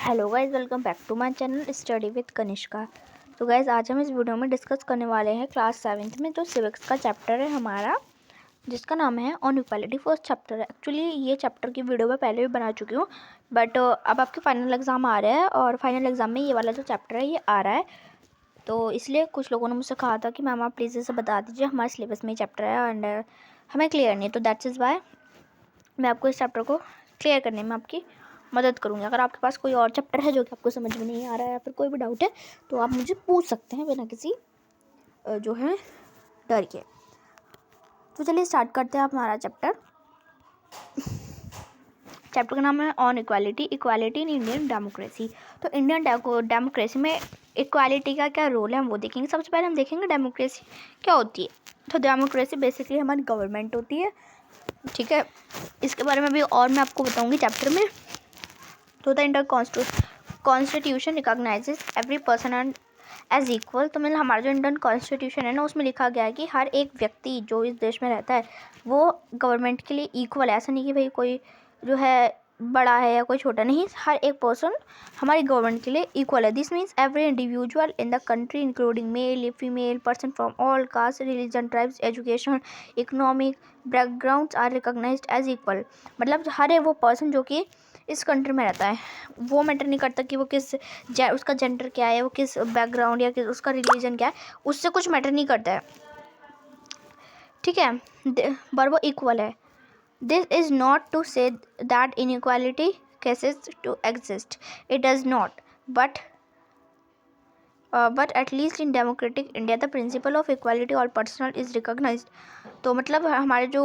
Hello guys, welcome back to my channel study with Kanishka. तो guys आज हम इस वीडियो में डिस्कस करने वाले हैं क्लास 7th में जो सिविक्स का चैप्टर है हमारा, जिसका नाम है ऑन इक्वालिटी। फर्स्ट चैप्टर है। एक्चुअली ये चैप्टर की वीडियो मैं पहले भी बना चुकी हूँ, बट अब आपके फाइनल एग्ज़ाम आ रहे हैं और फाइनल एग्ज़ाम में ये वाला जो चैप्टर है ये आ रहा है, तो इसलिए कुछ लोगों ने मुझसे कहा था कि मैम आप प्लीज़ इसे बता दीजिए, हमारे सिलेबस में ये चैप्टर है एंड हमें क्लियर नहीं, तो दैट्स इज़ वाई मैं आपको इस चैप्टर को क्लियर करने में आपकी मदद करूँगी। अगर आपके पास कोई और चैप्टर है जो कि आपको समझ में नहीं आ रहा है या फिर कोई भी डाउट है तो आप मुझे पूछ सकते हैं बिना किसी जो है डर के। तो चलिए स्टार्ट करते हैं आप हमारा चैप्टर। चैप्टर का नाम है on equality, equality in Indian democracy. तो इंडियन डेमोक्रेसी में इक्वालिटी का क्या रोल है हम वो देखेंगे। सबसे पहले हम देखेंगे डेमोक्रेसी क्या होती है। तो डेमोक्रेसी बेसिकली हमारी गवर्नमेंट होती है, ठीक है। इसके बारे में भी और मैं आपको बताऊंगी चैप्टर में। तो the Indian constitution recognizes every person as equal. तो मतलब हमारा जो इंडियन कॉन्स्टिट्यूशन है ना, उसमें लिखा गया है कि हर एक व्यक्ति जो इस देश में रहता है वो गवर्नमेंट के लिए इक्वल है। ऐसा नहीं कि भाई कोई जो है बड़ा है या कोई छोटा, नहीं, हर एक पर्सन हमारी गवर्नमेंट के लिए इक्वल है। This means every individual in the country including male female person from all caste religion tribes education economic backgrounds are recognized as equal. मतलब हर एक वो पर्सन जो कि इस कंट्री में रहता है, वो मैटर नहीं करता कि वो किस उसका जेंडर क्या है, वो किस बैकग्राउंड या किस उसका रिलीजन क्या है, उससे कुछ मैटर नहीं करता है, ठीक है, पर वो इक्वल है। This is not to say that inequality cases to exist. It does not, but at least in democratic India the principle of equality all personal is recognized. तो मतलब हमारे जो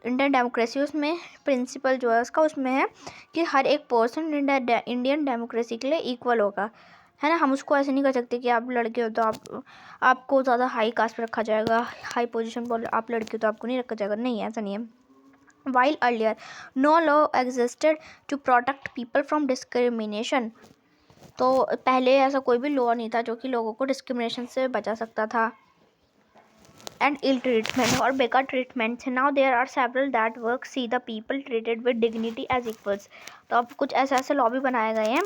इंडियन डेमोक्रेसी उसमें प्रिंसिपल जो है उसका उसमें है कि हर एक पर्सन इंडियन डेमोक्रेसी के लिए इक्वल होगा, है ना। हम उसको ऐसे नहीं कर सकते कि आप लड़के हो तो आपको ज़्यादा हाई कास्ट पर रखा जाएगा, हाई पोजीशन पर आप लड़के हो तो आपको नहीं रखा जाएगा, नहीं, ऐसा नहीं है। While earlier no law existed to protect people from discrimination. तो पहले ऐसा कोई भी लॉ नहीं था जो कि लोगों को डिस्क्रिमिनेशन से बचा सकता था एंड इल ट्रीटमेंट और बेकार ट्रीटमेंट थे। Now there are several that work see the people treated with dignity as equals. तो अब कुछ ऐसे लॉ भी बनाए गए हैं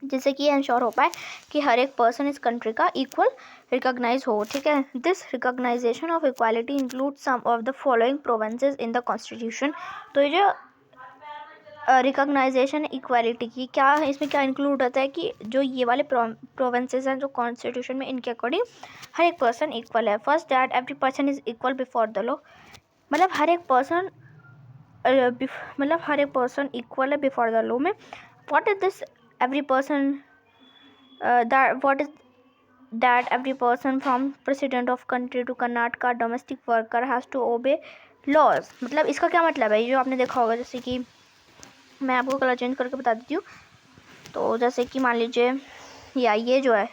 जिससे कि इंश्योर हो पाए कि हर एक पर्सन इस कंट्री का इक्वल रिकॉग्नाइज हो, ठीक है। This recognition of equality include some of the following provinces in the constitution. तो ये जो रिकॉग्नाइजेशन इक्वालिटी की क्या है, इसमें क्या इंक्लूड होता है कि जो ये वाले प्रोविंसेस हैं जो कॉन्स्टिट्यूशन में, इनके अकॉर्डिंग हर एक पर्सन इक्वल है। First that every person is equal before the law. मतलब हर एक पर्सन इक्वल है बिफोर द लॉ में। What is this every person what is that every person from president of country to Karnataka domestic worker has to obey laws। मतलब इसका क्या मतलब है, ये जो आपने देखा होगा, जैसे कि मैं आपको कलर चेंज करके बता देती हूँ। तो जैसे कि मान लीजिए या ये जो है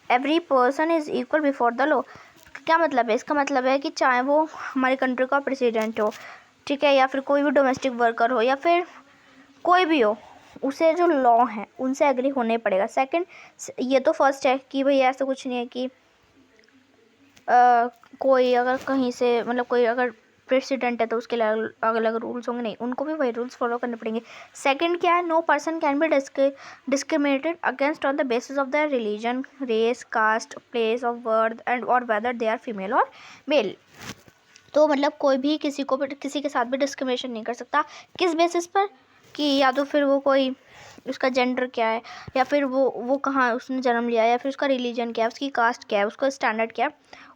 every person is equal before the law, क्या मतलब है, इसका मतलब है कि चाहे वो हमारी कंट्री का प्रेसिडेंट हो, ठीक है, या फिर कोई भी डोमेस्टिक वर्कर हो या फिर कोई भी हो, उसे जो लॉ हैं उनसे एग्री होने पड़ेगा। सेकंड, ये तो फर्स्ट है कि भाई ऐसा कुछ नहीं है कि कोई अगर कहीं से मतलब कोई अगर प्रेसिडेंट है तो उसके अलग अलग रूल्स होंगे, नहीं, उनको भी वही रूल्स फॉलो करने पड़ेंगे। सेकंड क्या है, no person can be discriminated against on the basis of the religion race caste place of birth and और वेदर दे आर फीमेल और मेल। तो मतलब कोई भी किसी के साथ भी डिस्क्रिमिनेशन नहीं कर सकता, किस बेसिस पर, कि या तो फिर वो कोई उसका जेंडर क्या है, या फिर वो कहाँ उसने जन्म लिया, या फिर उसका रिलीजन क्या है, उसकी कास्ट क्या है, उसका स्टैंडर्ड क्या है,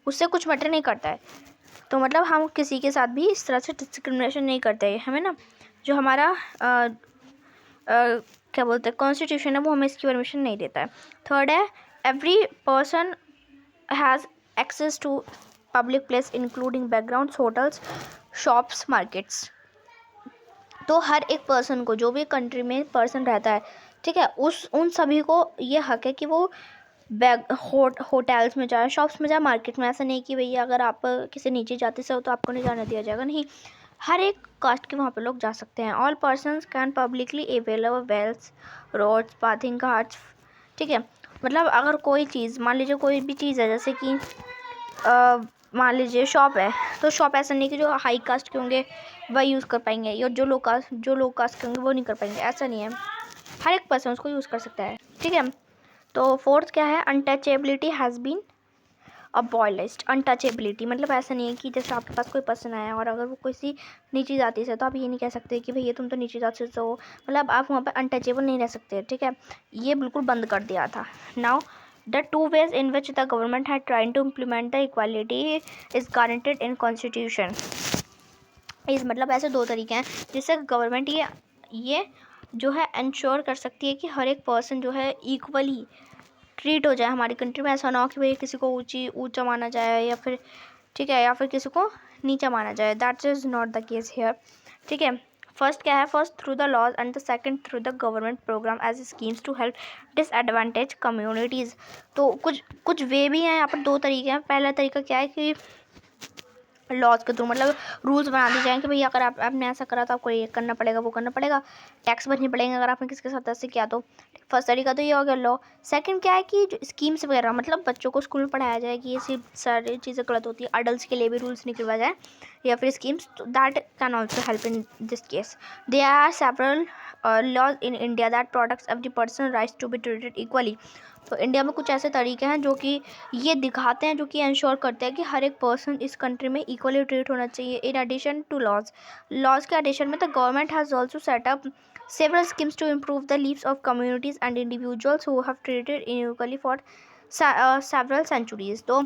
उससे कुछ मैटर नहीं करता है। तो मतलब हम किसी के साथ भी इस तरह से डिस्क्रिमिनेशन नहीं करते हैं, हमें ना जो हमारा क्या बोलते हैं कॉन्स्टिट्यूशन है वो हमें इसकी परमिशन नहीं देता है। थर्ड है every person has access to public place including backgrounds hotels shops markets. तो हर एक पर्सन को, जो भी कंट्री में पर्सन रहता है, ठीक है, उन सभी को ये हक है कि वो होटल्स में जाए, शॉप्स में जाए, मार्केट में। ऐसा नहीं कि भैया अगर आप किसी नीचे जाति से हो तो आपको नहीं जाने दिया जाएगा, नहीं, हर एक कास्ट के वहाँ पे लोग जा सकते हैं। All persons can publicly available wells roads bathing ghats, ठीक है। मतलब अगर कोई चीज़, मान लीजिए कोई भी चीज़ है, जैसे कि मान लीजिए शॉप है, तो शॉप ऐसा नहीं कि जो हाई कास्ट के होंगे वही यूज़ कर पाएंगे, या जो लो कास्ट के होंगे वो नहीं कर पाएंगे, ऐसा नहीं है। हर एक पर्सन उसको यूज़ कर सकता है, ठीक है। तो फोर्थ क्या है, untouchability has been abolished. Untouchability मतलब ऐसा नहीं है कि जैसे आपके पास कोई पर्सन आया और अगर वो किसी नीची जाति से, तो आप ये नहीं कह सकते कि भैया तुम तो नीची जाति से हो, मतलब आप वहाँ पे अनटचेबल नहीं रह सकते, ठीक है। ये बिल्कुल बंद कर दिया था। Now the two ways in which the government had trying to implement the equality is guaranteed in constitution. इस मतलब ऐसे दो तरीके हैं जिससे गवर्नमेंट ये जो है इंश्योर कर सकती है कि हर एक पर्सन जो है इक्वली ट्रीट हो जाए हमारी कंट्री में। ऐसा ना हो कि भाई किसी को ऊंचा माना जाए या फिर, ठीक है, या फिर किसी को नीचा माना जाए। That is not the case here, ठीक है। फर्स्ट क्या है, first through the laws and the second through the government programme as schemes to help disadvantage communities. तो कुछ वे भी हैं यहाँ पर, दो तरीके हैं। पहला तरीका क्या है कि लॉज के थ्रू, मतलब रूल्स बना दिए जाएँ कि भैया अगर आपने ऐसा करा तो आपको ये करना पड़ेगा, वो करना पड़ेगा, टैक्स भरनी पड़ेंगे अगर आपने किसी के साथ ऐसे किया तो। फर्स्ट तरीका तो ये हो गया लॉ। सेकंड क्या है कि जो स्कीम्स वगैरह, मतलब बच्चों को स्कूल में पढ़ाया जाए कि ये सारी चीज़ें गलत होती है, अडल्ट के लिए भी रूल्स निकलवा जाए या फिर स्कीम्स, तो that can also help in this case. There are several laws in India that protects every person rights to be treated equally. तो इंडिया में कुछ ऐसे तरीके हैं जो कि ये दिखाते हैं, जो कि इंश्योर करते हैं कि हर एक पर्सन इस कंट्री में इक्वली ट्रीट होना चाहिए। इन एडिशन टू लॉज के एडिशन में the government has also set up several schemes to improve the lives of communities and individuals who have treated inequally for several centuries। तो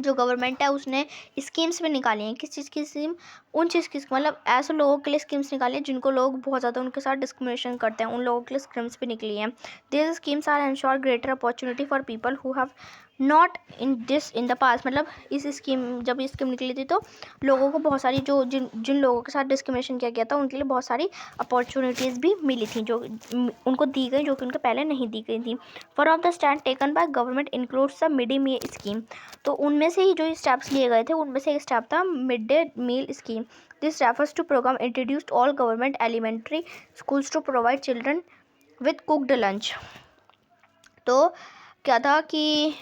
जो government है उसने schemes भी निकाली हैं। किस चीज़ की स्कीम, उन चीज़ की, मतलब ऐसे लोगों के लिए स्कीम्स निकाली हैं जिनको लोग बहुत ज़्यादा उनके साथ डिस्क्रिमिनेशन करते हैं, उन लोगों के लिए स्कीम्स भी निकली हैं। This schemes are ensure greater opportunity for people who have not in the past. मतलब इस स्कीम, जब ये स्कीम निकली थी तो लोगों को बहुत सारी, जो जिन लोगों के साथ डिस्क्रिमिनेशन किया गया था उनके लिए बहुत सारी अपॉर्चुनिटीज़ भी मिली थी, जो उनको दी गई, जो कि उनको पहले नहीं दी गई थी। Four of the stand taken by government includes the mid day meal scheme. तो उनमें से ही जो स्टेप्स लिए गए थे उनमें से एक स्टेप था mid day meal scheme. This refers to programme introduced all government elementary schools to provide children with cooked lunch. तो क्या था कि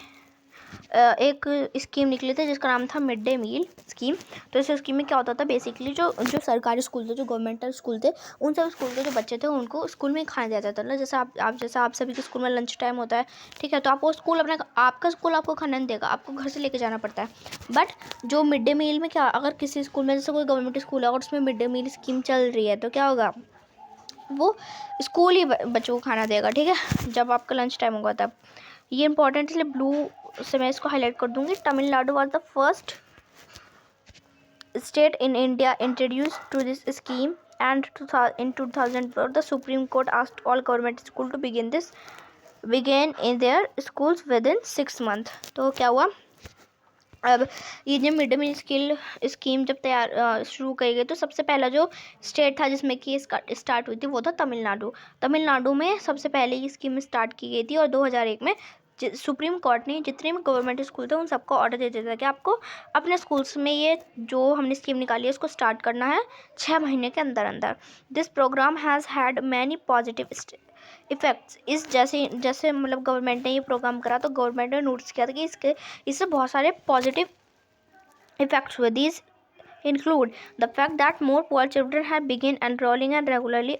एक स्कीम निकली थी जिसका नाम था मिड डे मील स्कीम। तो इस स्कीम में क्या होता था, बेसिकली जो सरकारी स्कूल थे, जो गवर्नमेंटल स्कूल थे, उन सब स्कूल के जो बच्चे थे उनको स्कूल में खाना दिया जाता था। जैसे आप सभी के स्कूल में लंच टाइम होता है, ठीक है, तो आपको स्कूल आपका स्कूल आपको खाना नहीं देगा, आपको घर से लेके जाना पड़ता है। बट जो मिड डे मील में क्या, अगर किसी स्कूल में, जैसे कोई गवर्नमेंट स्कूल है और उसमें मिड डे मील स्कीम चल रही है, तो क्या होगा, वो स्कूल ही बच्चों को खाना देगा, ठीक है, जब आपका लंच टाइम होगा तब। ये इंपॉर्टेंट, इसलिए ब्लू से मैं इसको हाईलाइट कर दूंगी। Tamil Nadu was the first state in India introduced to this scheme and in 2004 the supreme court asked all government school to begin in their schools with in 6 month. तो क्या हुआ, अब ये जो मिड डे मील स्कीम जब शुरू की गई, तो सबसे पहला जो स्टेट था जिसमें कि स्टार्ट हुई थी वो था तमिलनाडु। तमिलनाडु में सबसे पहले ये स्कीम स्टार्ट की गई थी और 2001 में सुप्रीम कोर्ट ने जितने भी गवर्नमेंट स्कूल थे उन सबको ऑर्डर दे दिया था कि आपको अपने स्कूल्स में ये जो हमने स्कीम निकाली है उसको स्टार्ट करना है 6 महीने के अंदर अंदर। This programme has had many positive effects. इस जैसे मतलब गवर्नमेंट ने ये प्रोग्राम करा तो गवर्नमेंट ने नोटिस किया था कि इससे बहुत सारे पॉजिटिव इफेक्ट्स हुए। These include the fact that more poor children have begun enrolling and regularly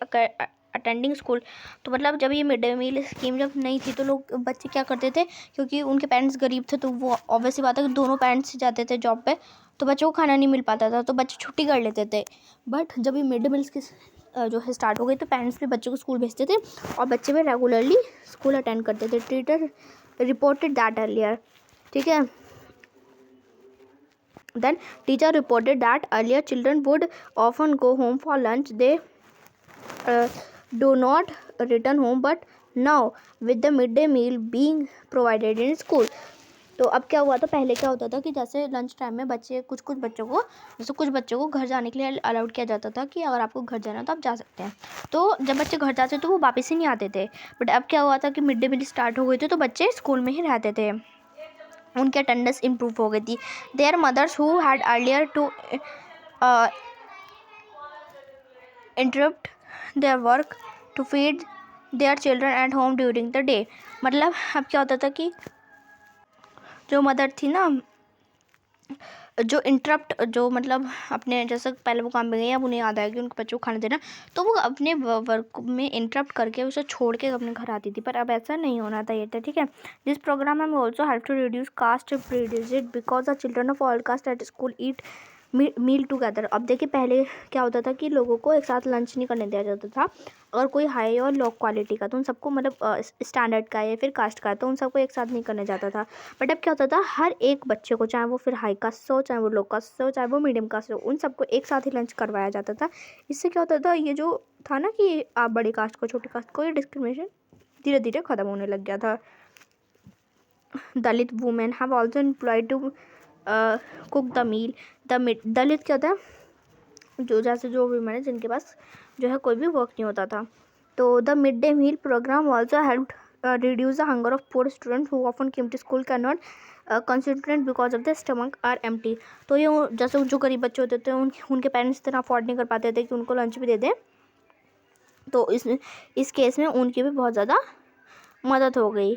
attending school. तो मतलब जब ये मिड डे मील स्कीम जब नहीं थी तो लोग बच्चे क्या करते थे, क्योंकि उनके पेरेंट्स गरीब थे तो वो ऑब्वियस सी बात है कि दोनों पेरेंट्स जाते थे जॉब पे, तो बच्चों को खाना नहीं मिल पाता था, तो बच्चे छुट्टी कर लेते थे। बट जब ये मिड डे मील्स की जो है स्टार्ट हो गई तो पेरेंट्स भी बच्चों को स्कूल भेजते थे और बच्चे भी रेगुलरली स्कूल अटेंड करते थे। टीचर रिपोर्टेड दैट अर्लियर, ठीक है, then teacher reported that earlier children would often go home for lunch, they do not return home, but now with the midday meal being provided in school। तो अब क्या हुआ, तो पहले क्या होता था कि जैसे लंच टाइम में बच्चे कुछ बच्चों को, जैसे कुछ बच्चों को घर जाने के लिए अलाउड किया जाता था कि अगर आपको घर जाना है तो आप जा सकते हैं। तो जब बच्चे घर जाते तो वो वापस ही नहीं आते थे। बट अब क्या हुआ था कि मिड डे मील स्टार्ट हो गई थी तो बच्चे स्कूल में ही रहते थे, उनकी अटेंडेंस इम्प्रूव हो गई थी। There mothers who had earlier to interrupt their work to feed their children at home during the day. मतलब अब क्या होता था कि जो मदर थी ना, जो इंटरप्ट जो मतलब अपने जैसे पहले वो काम पे गए, अब उन्हें याद आया कि उनके बच्चों को खाना देना, तो वो अपने वर्क में इंटरप्ट करके उसे छोड़ के अपने घर आती थी, पर अब ऐसा नहीं होना चाहिए था, ठीक है। दिस प्रोग्राम में also help to reduce caste prejudice because the children of all caste at school eat meal together. अब देखिए पहले क्या होता था कि लोगों को एक साथ लंच नहीं करने दिया जाता था, और कोई हाई और लो क्वालिटी का तो उन सबको मतलब स्टैंडर्ड का या फिर कास्ट का, तो उन सबको एक साथ नहीं करने जाता था। बट अब क्या होता था, हर एक बच्चे को, चाहे वो फिर हाई कास्ट हो, चाहे वो लो कास्ट हो, चाहे वो मीडियम कास्ट हो, उन सबको एक साथ ही लंच करवाया जाता था। इससे क्या होता था, ये जो था ना कि आप बड़ी कास्ट को छोटी कास्ट को, ये डिस्क्रिमिनेशन धीरे धीरे ख़त्म होने लग गया था। Dalit women have also employed to cook the meal. Dalit क्या होता है, जो जैसे जो वुमेन है जिनके पास जो है कोई भी वर्क नहीं होता था। तो the mid day meal programme also help reduce the hunger of poor students who often came to school cannot concentrate because of their stomach are empty। तो ये जैसे जो गरीब बच्चे होते थे उनके पेरेंट्स इतना अफोर्ड नहीं कर पाते थे कि उनको लंच भी दे दें, तो इस केस में उनकी भी बहुत ज़्यादा मदद हो गई,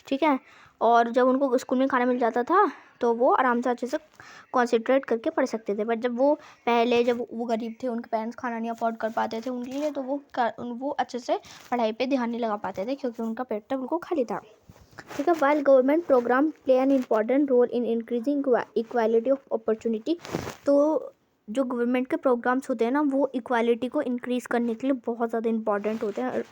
ठीक है। और जब उनको स्कूल में खाना मिल जाता था तो वो आराम से अच्छे से कॉन्सेंट्रेट करके पढ़ सकते थे। बट जब वो गरीब थे, उनके पेरेंट्स खाना नहीं अफोर्ड कर पाते थे उनके लिए, तो वो अच्छे से पढ़ाई पे ध्यान नहीं लगा पाते थे क्योंकि उनका पेट तो बिल्कुल खाली था, ठीक है। While government programme play an important role in increasing equality of opportunity. तो जो गवर्नमेंट के प्रोग्राम्स होते हैं ना, वो इक्वालिटी को इंक्रीज़ करने के लिए बहुत ज़्यादा इंपॉर्टेंट होते हैं।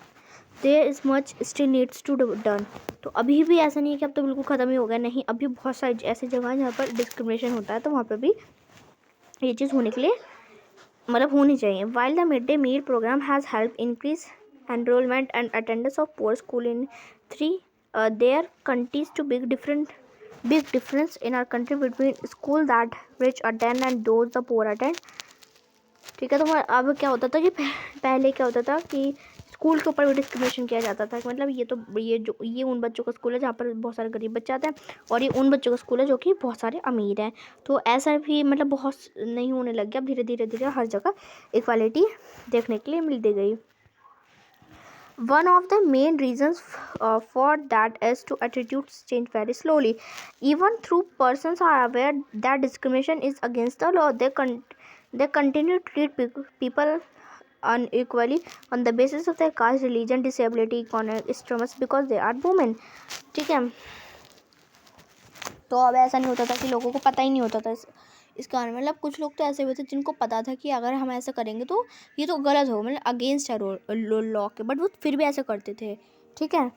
There is much still needs to done. तो अभी भी ऐसा नहीं है कि अब तो बिल्कुल ख़त्म ही हो गया, नहीं, अभी बहुत सारी ऐसी जगह हैं जहाँ पर डिस्क्रिमिनेशन होता है, तो वहाँ पर भी ये चीज़ होने के लिए मतलब होनी चाहिए। While the mid day meal programme has help increase enrolment and attendance of poor school in three there countries to big difference in our country between school that rich attend and those the poor attend, ठीक है। तो अब क्या होता था कि पहले क्या होता था कि स्कूल के ऊपर भी डिस्क्रिमिनेशन किया जाता था, मतलब ये उन बच्चों का स्कूल है जहाँ पर बहुत सारे गरीब बच्चे आते हैं, और ये उन बच्चों का स्कूल है जो कि बहुत सारे अमीर हैं। तो ऐसा भी मतलब बहुत नहीं होने लग गया, अब धीरे धीरे हर जगह इक्वालिटी देखने के लिए मिलती गई। One of the main reasons for that is to attitudes change very slowly. Even though persons are aware that discrimination is against the law, they continue to treat people unequally on the basis of their caste, religion, disability, economic status because they are women, ठीक है। तो अब ऐसा नहीं होता था कि लोगों को पता ही नहीं होता था इस कारण, मतलब कुछ लोग तो ऐसे हुए थे जिनको पता था कि अगर हम ऐसा करेंगे तो ये तो गलत हो, मतलब अगेंस्ट है लॉ के, बट वो फिर भी ऐसा करते थे, ठीक है।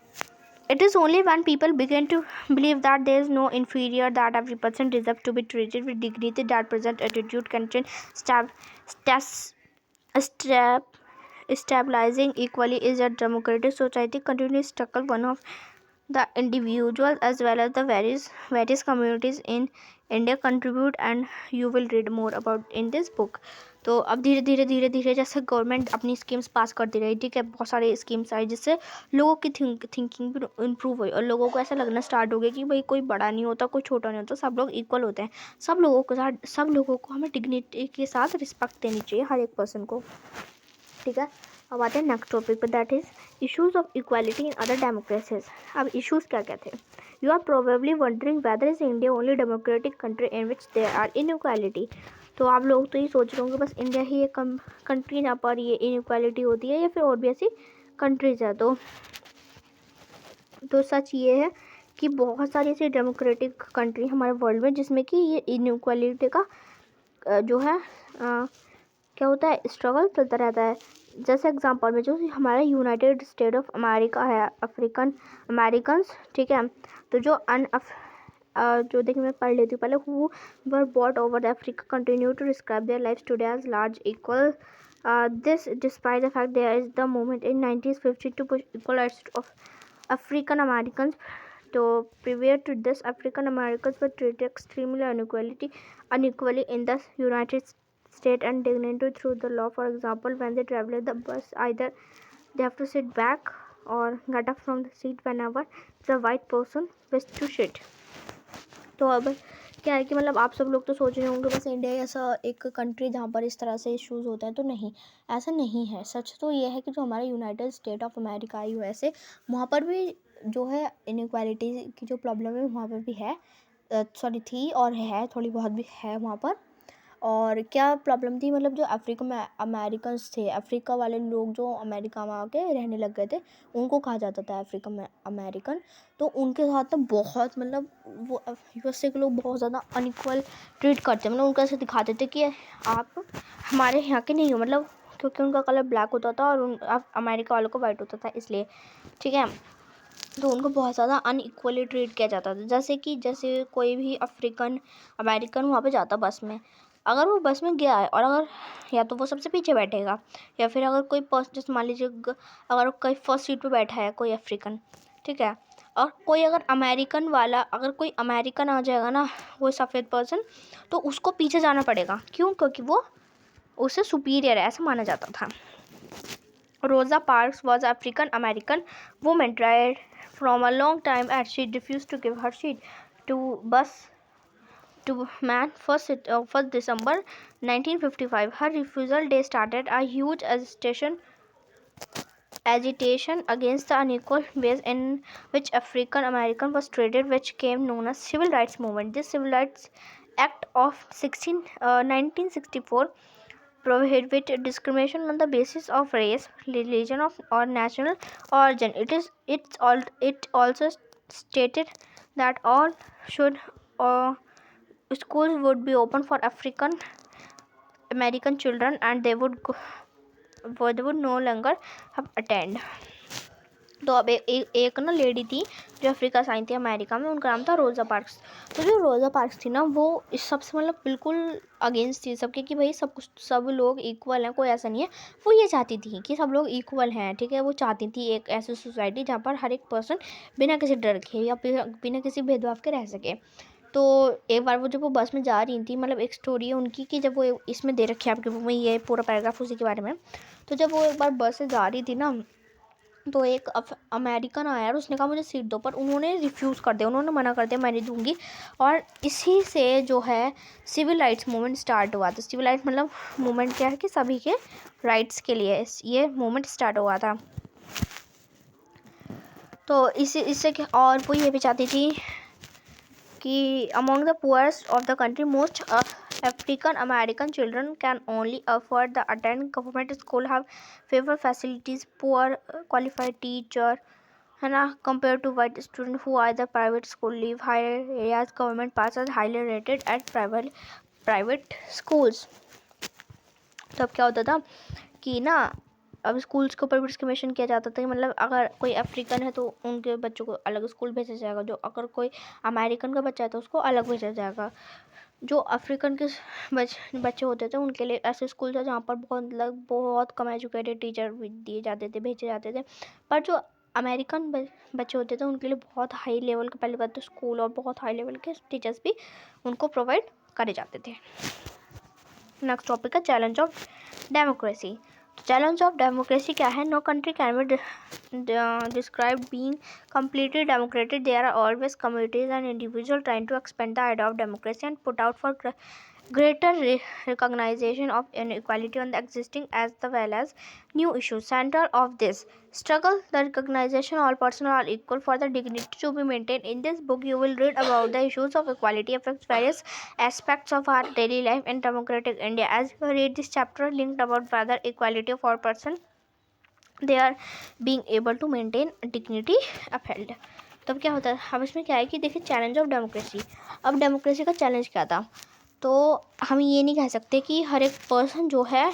It is only when people begin to believe that there is no inferior, that every person deserves to be treated with dignity, that present attitude can change. Stabilizing equally is a democratic society continues to struggle one of the individual as well as the various communities in India contribute, and you will read more about in this book। तो अब धीरे धीरे जैसे government अपनी schemes पास करती रही, ठीक है, बहुत सारी स्कीम्स आई जिससे लोगों की थिंकिंग भी इम्प्रूव हुई, और लोगों को ऐसा लगना स्टार्ट हो गया कि भाई कोई बड़ा नहीं होता, कोई छोटा नहीं होता, सब लोग इक्वल होते हैं, सब लोगों को हमें डिग्निटी के साथ रिस्पेक्ट देनी चाहिए, हर एक पर्सन को, ठीक है। अब आते हैं नेक्स्ट टॉपिक पर, that is issues of equality in other democracies. अब इश्यूज क्या क्या थे? You are probably wondering whether is India only democratic country in which there are inequality. तो आप लोग तो ये सोच रहे होंगे बस इंडिया ही एक कंट्री जहाँ पर ये इनइक्वालिटी होती है, या फिर और भी ऐसी कंट्रीज है। तो सच ये है कि बहुत सारी ऐसी डेमोक्रेटिक कंट्री हमारे वर्ल्ड में जिसमें कि ये इनइक्वालिटी का जो है क्या होता है, स्ट्रगल चलता रहता है। जैसे एग्जांपल में जो हमारा यूनाइटेड स्टेट ऑफ अमेरिका है, अमेरिकन्स, ठीक है। तो जो देखिए मैं पढ़ लेती हूँ पहले, who were bought over Africa continue to describe their life today as large equal this despite the fact there is the movement in 1950 to push equal rights of African Americans. तो prior to this, African Americans were treated extremely unequally in the United States and dignified through the law. For example, when they travel the bus, either they have to sit back or get up from the seat whenever the white person wishes to sit। तो अब क्या है कि मतलब आप सब लोग तो सोच रहे होंगे बस इंडिया ऐसा एक कंट्री जहाँ पर इस तरह से इश्यूज़ होते हैं, तो नहीं, ऐसा नहीं है। सच तो ये है कि जो हमारा United state of America USA, वहाँ पर भी जो है इनइक्वालिटी की जो प्रॉब्लम है वहाँ पर भी है, सॉरी थी और है, थोड़ी बहुत भी है वहाँ पर। और क्या प्रॉब्लम थी, मतलब जो अफ्रीका में अमेरिकन्स थे, अफ्रीका वाले लोग जो अमेरिका में आके रहने लग गए थे, उनको कहा जाता था अफ्रीका में अमेरिकन। तो उनके साथ ना बहुत, मतलब वो यूएसए के लोग बहुत ज़्यादा अनइक्वल ट्रीट करते, मतलब उनको ऐसे दिखाते थे कि आप हमारे यहाँ के नहीं हो, मतलब क्योंकि उनका कलर ब्लैक होता था और अमेरिका वालों को वाइट होता था, इसलिए, ठीक है। तो उनको बहुत ज़्यादा अनइक्वली ट्रीट किया जाता था। जैसे कोई भी अफ्रीकन अमेरिकन वहाँ पे जाता बस में, अगर वो बस में गया है और अगर या तो वो सबसे पीछे बैठेगा, या फिर अगर कोई पर्सन, जैसे मान लीजिए अगर कोई फर्स्ट सीट पे बैठा है कोई अफ्रीकन, ठीक है, और कोई अगर अमेरिकन वाला, अगर कोई अमेरिकन आ जाएगा ना, वो सफ़ेद पर्सन, तो उसको पीछे जाना पड़ेगा। क्यों? क्योंकि वो उससे सुपीरियर है, ऐसा माना जाता था। Rosa Parks was an African American woman tried from a long time as she refused to give her seat to man. First December 1955. Her refusal day started a huge agitation against the unequal ways in which African American was treated, which became known as Civil Rights Movement. This Civil Rights Act of 1964 prohibited discrimination on the basis of race, religion, or national origin. It also stated that all schools would be open for African American children, and they would no longer have attend. तो अब एक ना lady थी जो Africa से आई थी America में, उनका नाम था रोज़ा पार्क्स। तो जो रोज़ा पार्क्स थी ना, वो इस सबसे मतलब बिल्कुल अगेंस्ट थी सबके, कि भाई सब लोग इक्वल हैं, कोई ऐसा नहीं है। वो ये चाहती थी कि सब लोग इक्वल हैं, ठीक है। वो चाहती थी एक ऐसी सोसाइटी जहाँ पर हर एक पर्सन बिना किसी डर के या बिना किसी भेदभाव के रह सके। तो एक बार वो जब वो बस में जा रही थी, मतलब एक स्टोरी है उनकी कि जब वो इसमें दे रखी है आपके बुक में, ये पूरा पैराग्राफ उसी के बारे में। तो जब वो एक बार बस से जा रही थी ना, तो एक अमेरिकन आया और उसने कहा मुझे सीट दो, पर उन्होंने रिफ्यूज़ कर दिया, उन्होंने मना कर दिया मैं नहीं दूंगी। और इसी से जो है सिविल राइट्स मूवमेंट स्टार्ट हुआ था। सिविल राइट्स मतलब मूवमेंट क्या है कि सभी के राइट्स के लिए ये मूवमेंट स्टार्ट हुआ था। तो इससे क्या, और वो ये भी चाहती थी कि among the poorest of the country, most African American children can only afford the attend government school, have favor facilities, poor qualified teacher, है ना, compared to white student who either private school live higher areas, government passes highly rated at private schools. तो अब क्या होता था कि ना, अब स्कूल्स के ऊपर भी डिस्क्रिमिनेशन किया जाता था कि मतलब अगर कोई अफ्रीकन है तो उनके बच्चों को अलग स्कूल भेजा जाएगा, जो अगर कोई अमेरिकन का बच्चा है तो उसको अलग भेजा जाएगा। जो अफ्रीकन के बच्चे होते थे उनके लिए ऐसे स्कूल थे जहाँ पर बहुत कम एजुकेटेड टीचर दिए जाते थे, भेजे जाते थे। पर जो अमेरिकन बच्चे होते थे उनके लिए बहुत हाई लेवल के, पहले बात तो स्कूल और बहुत हाई लेवल के टीचर्स भी उनको प्रोवाइड करे जाते थे। नेक्स्ट टॉपिक है challenge of democracy. Challenge of democracy क्या है? No country can be described being completely democratic. There are always communities and individuals trying to expand the idea of democracy and put out for greater recognition of inequality on the existing as well as new issues. Central of this struggle, the recognition all persons are equal for the dignity to be maintained. In this book, you will read about the issues of equality affects various aspects of our daily life in democratic India. As you read this chapter, linked about whether equality of all persons they are being able to maintain dignity upheld. तब क्या होता है, अब इसमें क्या है कि देखिए चैलेंज ऑफ डेमोक्रेसी। अब डेमोक्रेसी का चैलेंज क्या था? तो हम ये नहीं कह सकते कि हर एक पर्सन जो है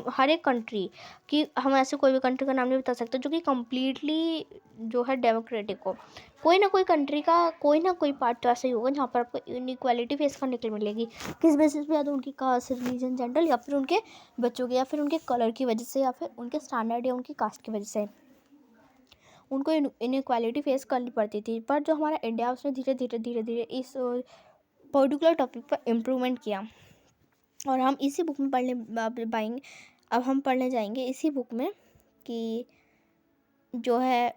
हर एक कंट्री की, हम ऐसे कोई भी कंट्री का नाम नहीं बता सकते जो कि कम्प्लीटली जो है डेमोक्रेटिक हो। कोई ना कोई कंट्री का कोई ना कोई पार्ट तो ऐसा ही होगा जहाँ पर आपको इनइक्वालिटी फेस करने के लिए मिलेगी। किस बेसिस पे? या तो उनकी कास्ट, रिलीजन, जेंडर, या फिर उनके बच्चों के, या फिर उनके कलर की वजह से, या फिर उनके स्टैंडर्ड या उनकी कास्ट की वजह से उनको इनइक्वालिटी फेस करनी पड़ती थी। पर जो हमारा इंडिया, उसने धीरे धीरे इस पर्टिकुलर टॉपिक पर इम्प्रूवमेंट किया। और हम इसी बुक में पाएंगे, अब हम पढ़ने जाएंगे इसी बुक में कि जो है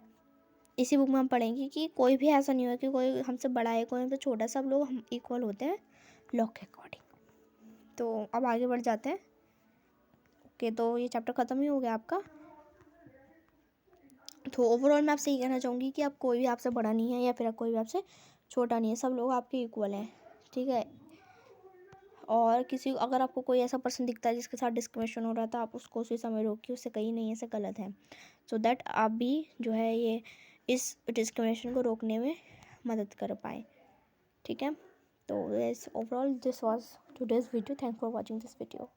इसी बुक में हम पढ़ेंगे कि कोई भी ऐसा नहीं हो कि कोई हमसे बड़ा है, कोई हमसे छोटा, सब लोग हम इक्वल होते हैं लॉ के अकॉर्डिंग। तो अब आगे बढ़ जाते हैं। ओके, तो ये चैप्टर ख़त्म ही हो गया आपका। तो ओवरऑल मैं आपसे ये कहना चाहूँगी कि आप कोई भी आपसे बड़ा नहीं है या फिर कोई भी आपसे छोटा नहीं है, सब लोग आपके इक्वल हैं, ठीक है। और किसी अगर आपको कोई ऐसा पर्सन दिखता है जिसके साथ डिस्क्रिमिनेशन हो रहा था, आप उसको उसी समय रोकिए, उससे कहीं नहीं ऐसा गलत है, सो दैट आप भी जो है ये इस डिस्क्रिमिनेशन को रोकने में मदद कर पाए, ठीक है। तो overall this was today's video, thanks for watching this video.